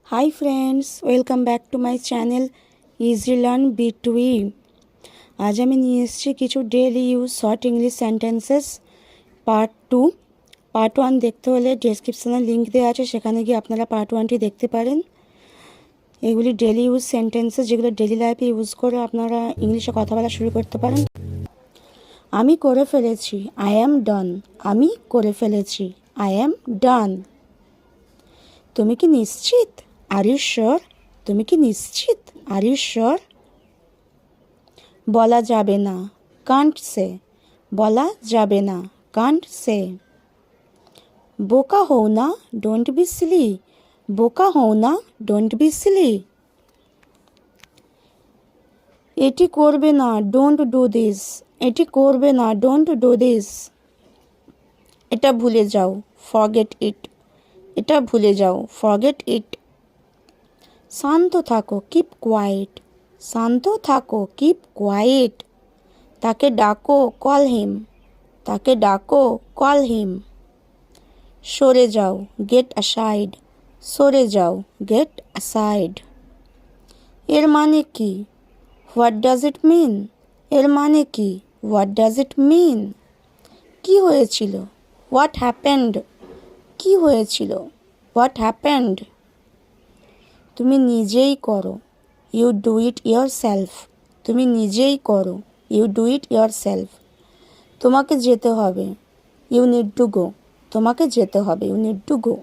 Hi friends, welcome back to my channel Easy Learn B2E। आज আমি নিয়ে এসেছি কিছু daily use short English sentences part 2। Part 1 দেখতে হলে ডেসক্রিপশনে লিংক দেওয়া আছে, সেখানে গিয়ে আপনারা পার্ট 1টি দেখতে পারেন। এগুলি ডেইলি ইউজ সেন্টেন্সেস, যেগুলো ডেইলি লাইফে ইউজ করে আপনারা ইংলিশে কথা বলা শুরু করতে পারেন। আমি করে ফেলেছি, আই অ্যাম ডান। আমি করে ফেলেছি, আই অ্যাম ডান। তুমি কি নিশ্চিত, আর ইউ শিওর? তুমি কি নিশ্চিত, আর ইউ শিওর? বলা যাবে না, কান্ট সে। বলা যাবে না, কান্ট সে। বোকা হও না, ডোন্ট বি সিলি। বোকা হও না, ডোন্ট বি সিলি। এটি করবে না, ডোন্ট ডু দিস। এটি করবে না, ডোন্ট ডু দিস। এটা ভুলে যাও, ফরগেট ইট। এটা ভুলে যাও, ফরগেট ইট। শান্ত থাকো, কিপ কোয়াইট। শান্ত থাকো, কিপ কোয়াইট। তাকে ডাকো, কল হিম। তাকে ডাকো, কল হিম। সরে যাও, গেট অ্যাসাইড। সরে যাও, গেট অ্যাসাইড। এর মানে কি? What does it mean? এর মানে কি? What does it mean? কি হয়েছিল? What happened? কি হয়েছিল? What happened? তুমি নিজেই করো, you do it yourself. তুমি নিজেই করো, you do it yourself. তোমাকে যেতে হবে, ইউ নিড টু গো। তোমাকে যেতে হবে, ইউ নিড টু গো।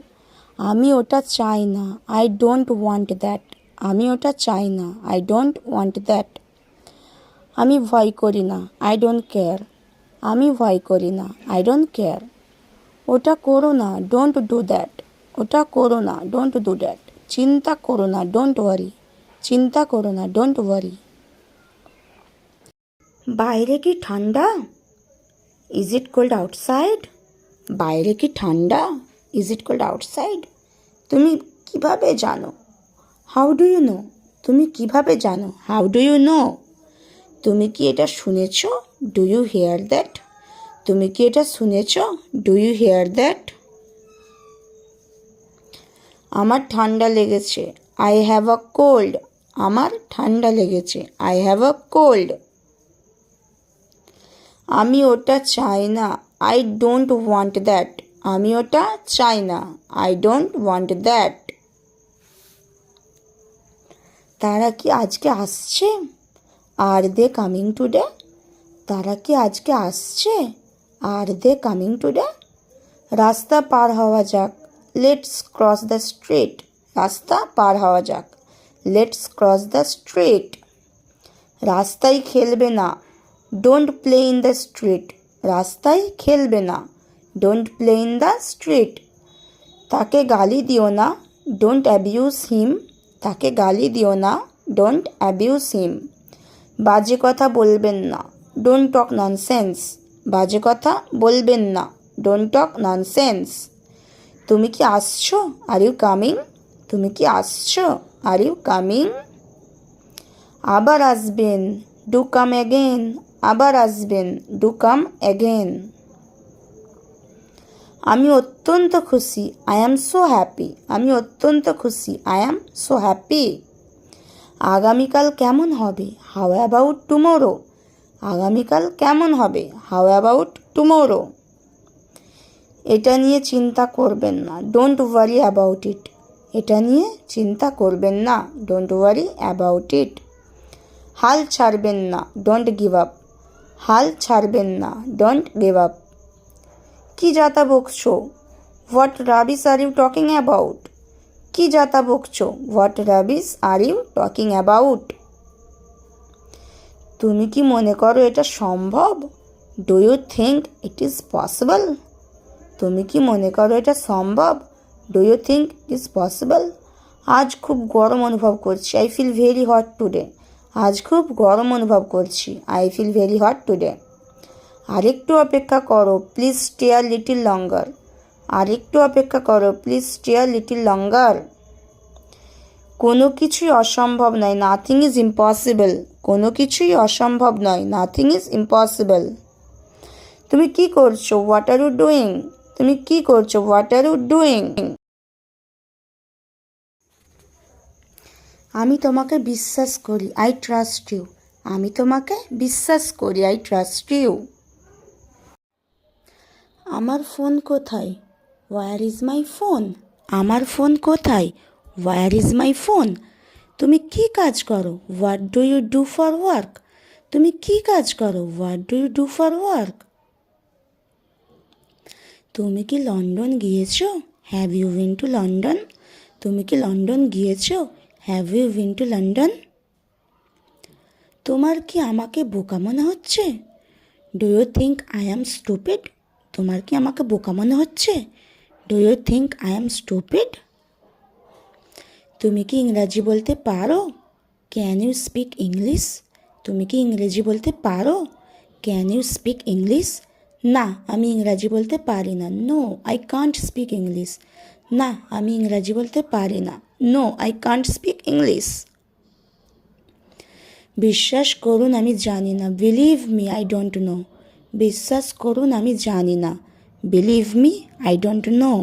আমি ওটা চাই না, আই ডোন্ট ওয়ান্ট দ্যাট। আমি ওটা চাই না, আই ডোন্ট ওয়ান্ট দ্যাট। আমি ভয় করি না, আই ডোন্ট কেয়ার। আমি ভয় করি না, আই ডোন্ট কেয়ার। ওটা করো না, ডোন্ট ডু দ্যাট। ওটা করো না, ডোন্ট ডু দ্যাট। চিন্তা করো না, ডোন্ট ওয়ারি। চিন্তা করো না, ডোন্ট ওয়ারি। বাইরে কি ঠান্ডা? Is it cold outside? বাইরে কি ঠান্ডা? Is it cold outside? তুমি কিভাবে জানো? How do you know? তুমি কিভাবে জানো? How do you know? তুমি কি এটা শুনেছ? Do you hear that? তুমি কি এটা শুনেছ? Do you hear that? আমার ঠান্ডা লেগেছে, আই হ্যাভ আ কোল্ড। আমার ঠান্ডা লেগেছে, আই হ্যাভ আ কোল্ড। আমি ওটা চাই না, আই ডোন্ট ওয়ান্ট দ্যাট। আমি ওটা চাই না, আই ডোন্ট ওয়ান্ট দ্যাট। তারা কি আজকে আসছে? আর দে কামিং টুডে? তারা কি আজকে আসছে? আর দে কামিং টুডে? রাস্তা পার হওয়া যাক, লেটস ক্রস দ্য স্ট্রিট। রাস্তা পার হওয়া যাক, লেটস ক্রস দ্য স্ট্রিট। রাস্তায় খেলবে না, don't play in the street. রাস্তায় খেলবে না, don't play in the street. তাকে গালি দিও না, ডোন্ট অ্যাবিউজ হিম। তাকে গালি দিও না, ডোন্ট অ্যাবিউজ হিম। বাজে কথা বলবেন না, ডোন্ট টক ননসেন্স। বাজে কথা বলবেন না, ডোন্ট টক ননসেন্স। তুমি কি আসছো? Are you coming? তুমি কি আসছো? Are you coming? আবার আসবেন, ডু কাম অ্যাগেন। আবার আসবেন, ডু কাম অ্যাগেন। আমি অত্যন্ত খুশি, আই অ্যাম সো হ্যাপি। আমি অত্যন্ত খুশি, আই অ্যাম সো হ্যাপি। আগামীকাল কেমন হবে? How about tomorrow? আগামীকাল কেমন হবে? How about tomorrow? এটা নিয়ে চিন্তা করবেন না, ডোন্ট ওয়ারি অ্যাবাউট ইট। এটা নিয়ে চিন্তা করবেন না, ডোন্ট ওয়ারি অ্যাবাউট ইট। হাল ছাড়বেন না, ডোন্ট গিভ আপ। হাল ছাড়বেন না, ডোন্ট গিভ আপ। কি যাতা বকছো? What rubbish are you talking about? কি যাতা বকছো? What rubbish are you talking about? তুমি কি মনে করো এটা সম্ভব? Do you think it is possible? তুমি কি মনে করো এটা সম্ভব? Do you think it is possible? আজ খুব গরম অনুভব করছি, I feel very hot today. আজ খুব গরম অনুভব করছি, I feel very hot today. আরেকটু অপেক্ষা করো, প্লিজ স্টে আ লিটিল লঙ্গার। আরেকটু অপেক্ষা করো, প্লিজ স্টে আ লিটিল লঙ্গার। কোনো কিছুই অসম্ভব নয়, নাথিং ইজ ইম্পসিবল। কোনো কিছুই অসম্ভব নয়, নাথিং ইজ ইম্পসিবল। তুমি কি করছো? What are you doing? তুমি কি করছো? What are you doing? আমি তোমাকে বিশ্বাস করি, আই ট্রাস্ট ইউ। আমি তোমাকে বিশ্বাস করি, আই ট্রাস্ট ইউ। আমার ফোন কোথায়? Where is my phone? আমার ফোন কোথায়? Where is my phone? তুমি কি কাজ করো? What do you do for work? তুমি কি কাজ করো? What do you do for work? তুমি কি লন্ডন গিয়েছো? Have you been to London? তুমি কি লন্ডন গিয়েছো? Have you been to London? তোমার কি আমাকে বোকা মনে হচ্ছে? Do you think I am stupid? তোমার কি আমাকে বোকা মনে হচ্ছে? Do you think I am stupid? তুমি কি ইংরাজি বলতে পারো? Can you speak English? তুমি কি ইংরেজি বলতে পারো? Can you speak English? না, আমি ইংরাজি বলতে পারি না। No, I can't speak English. না, আমি ইংরাজি বলতে পারি না। No, I can't speak English. বিশ্বাস করুন আমি জানি না। Believe me, I don't know. বিশ্বাস করুন আমি জানি না। Believe me, I don't no.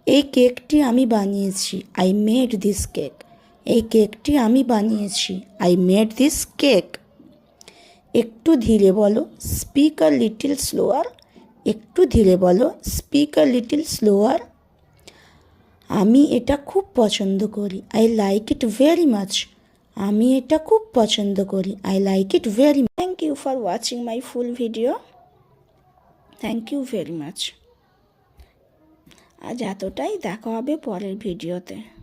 এই কেকটি আমি বানিয়েছি। I made this cake. এই কেকটি আমি বানিয়েছি। I made this cake. একটু ধীরে বলো, স্পিক আ লিটল স্লোয়ার। একটু ধীরে বলো, স্পিক আ লিটল স্লোয়ার। আমি এটা খুব পছন্দ করি। I like it very much. আমি এটা খুব পছন্দ করি। I like it very much. Thank you for watching my full video. Thank you very much. আজ এতটাই, দেখা হবে পরের ভিডিওতে।